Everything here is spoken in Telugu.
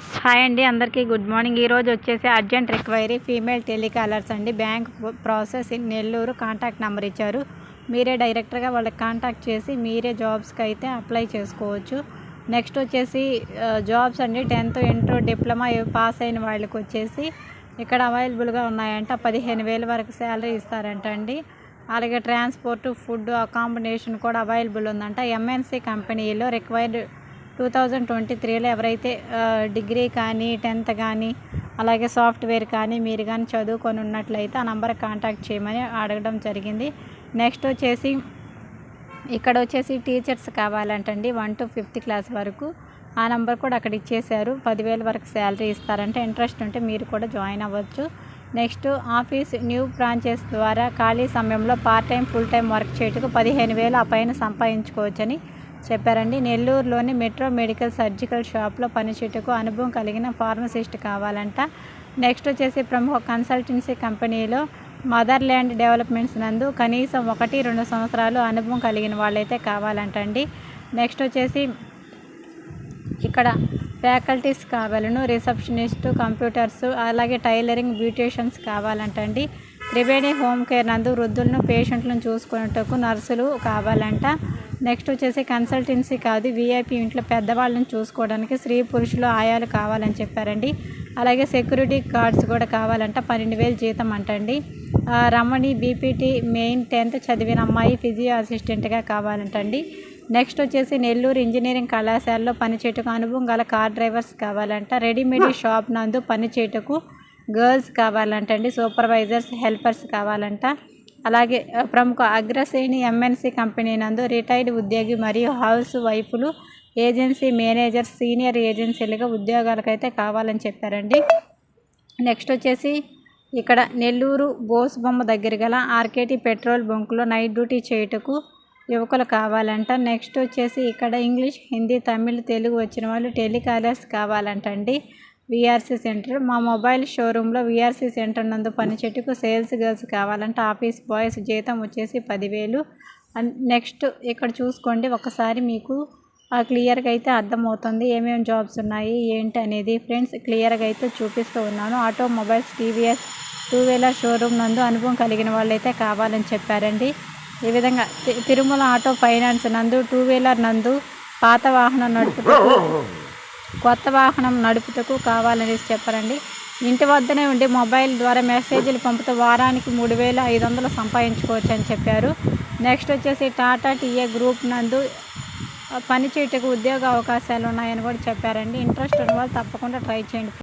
హాయ్ అండి, అందరికీ గుడ్ మార్నింగ్. ఈరోజు వచ్చేసి అర్జెంట్ రిక్వైరీ ఫీమేల్ టెలికాలర్స్ అండి. Bank process in Nellore. Contact number ఇచ్చారు. మీరే డైరెక్ట్గా వాళ్ళకి కాంటాక్ట్ చేసి మీరే జాబ్స్కి అయితే అప్లై చేసుకోవచ్చు. నెక్స్ట్ వచ్చేసి జాబ్స్ అండి. 10th ఇంటర్ డిప్లొమా పాస్ అయిన వాళ్ళకి వచ్చేసి ఇక్కడ అవైలబుల్గా ఉన్నాయంట. 15,000 వరకు శాలరీ ఇస్తారంట అండి. అలాగే ట్రాన్స్పోర్ట్, ఫుడ్, అకామిడేషన్ కూడా అవైలబుల్ ఉందంట. ఎంఎన్సీ కంపెనీలో రిక్వైర్డ్ 2023లో ఎవరైతే డిగ్రీ కానీ 10th కానీ అలాగే సాఫ్ట్వేర్ కానీ మీరు కానీ చదువుకొని ఉన్నట్లయితే ఆ నెంబర్కి కాంటాక్ట్ చేయమని అడగడం జరిగింది. నెక్స్ట్ వచ్చేసి ఇక్కడ వచ్చేసి టీచర్స్ కావాలంటండి 1 to 5th క్లాస్ వరకు. ఆ నెంబర్ కూడా అక్కడ ఇచ్చేశారు. 10,000 వరకు శాలరీ ఇస్తారంటే ఇంట్రెస్ట్ ఉంటే మీరు కూడా జాయిన్ అవ్వచ్చు. నెక్స్ట్ ఆఫీస్ న్యూ బ్రాంచెస్ ద్వారా ఖాళీ సమయంలో part time full time work చేయటకు 15,000 ఆ పైన సంపాదించుకోవచ్చని చెప్పారండి. నెల్లూరులోని మెట్రో మెడికల్ సర్జికల్ షాప్లో పనిచేయటకు అనుభవం కలిగిన ఫార్మసిస్ట్ కావాలంట. నెక్స్ట్ వచ్చేసి ప్రముఖ కన్సల్టెన్సీ కంపెనీలో మదర్ల్యాండ్ డెవలప్మెంట్స్ నందు కనీసం 1-2 సంవత్సరాలు అనుభవం కలిగిన వాళ్ళైతే కావాలంటండి. నెక్స్ట్ వచ్చేసి ఇక్కడ ఫ్యాకల్టీస్ కావాలను, రిసెప్షనిస్ట్, కంప్యూటర్స్, అలాగే టైలరింగ్, బ్యూటీషియన్స్ కావాలంటండి. త్రివేణి హోమ్ కేర్ నందు వృద్ధులను, పేషెంట్లను చూసుకునేటకు నర్సులు కావాలంట. నెక్స్ట్ వచ్చేసి కన్సల్టెన్సీ కాదు, వీఐపీ ఇంట్లో పెద్దవాళ్ళని చూసుకోవడానికి స్త్రీ పురుషులు ఆయాలు కావాలని చెప్పారండి. అలాగే సెక్యూరిటీ గార్డ్స్ కూడా కావాలంట. 12,000 జీతం అంటండి. రమణి బీపీటీ మెయిన్ 10th చదివిన అమ్మాయి ఫిజియో అసిస్టెంట్గా కావాలంటండి. నెక్స్ట్ వచ్చేసి నెల్లూరు ఇంజనీరింగ్ కళాశాలలో పనిచేయటకు అనుభవం గల కార్ డ్రైవర్స్ కావాలంట. రెడీమేడ్ షాప్ నందు పనిచేయటకు గర్ల్స్ కావాలంటండి. సూపర్వైజర్స్, హెల్పర్స్ కావాలంట. అలాగే ప్రముఖ అగ్రశ్రేణి ఎంఎన్సీ కంపెనీ నందు రిటైర్డ్ ఉద్యోగి మరియు హౌస్ వైఫ్లు, ఏజెన్సీ మేనేజర్స్, సీనియర్ ఏజెన్సీలుగా ఉద్యోగాలకైతే కావాలని చెప్పారండి. నెక్స్ట్ వచ్చేసి ఇక్కడ నెల్లూరు బోసుబొమ్మ దగ్గర గల ఆర్కేటీ పెట్రోల్ బంకులో నైట్ డ్యూటీ చేయుటకు యువకులు కావాలంట. నెక్స్ట్ వచ్చేసి ఇక్కడ ఇంగ్లీష్, హిందీ, తమిళ్, తెలుగు వచ్చిన వాళ్ళు టెలికాలర్స్ కావాలంటండి. విఆర్సీ సెంటర్, మా మొబైల్ షోరూంలో విఆర్సీ సెంటర్ నందు పనిచేటుకు సేల్స్ గర్ల్స్ కావాలంటే ఆఫీస్ బాయ్స్, జీతం వచ్చేసి 10,000. నెక్స్ట్ ఇక్కడ చూసుకోండి, ఒకసారి మీకు క్లియర్గా అయితే అర్థమవుతుంది ఏమేమి జాబ్స్ ఉన్నాయి ఏంటి అనేది. ఫ్రెండ్స్, క్లియర్గా అయితే చూపిస్తూ ఉన్నాను. ఆటోమొబైల్స్, టీవీఎస్ 2-వీలర్ షోరూమ్ నందు అనుభవం కలిగిన వాళ్ళైతే కావాలని చెప్పారండి. ఈ విధంగా తిరుమల ఆటో ఫైనాన్స్ నందు 2-వీలర్ నందు పాత వాహనం నడుపుటకు, కొత్త వాహనం నడుపుటకు కావాలని చెప్పారండి. ఇంటి వద్దనే ఉండి మొబైల్ ద్వారా మెసేజ్లు పంపుతూ వారానికి 3,500 సంపాదించుకోవచ్చు అని చెప్పారు. నెక్స్ట్ వచ్చేసి టాటా టీఏ గ్రూప్ నందు పనిచేయటకు ఉద్యోగ అవకాశాలు ఉన్నాయని కూడా చెప్పారండి. ఇంట్రెస్ట్ ఉన్న వాళ్ళు తప్పకుండా ట్రై చేయండి.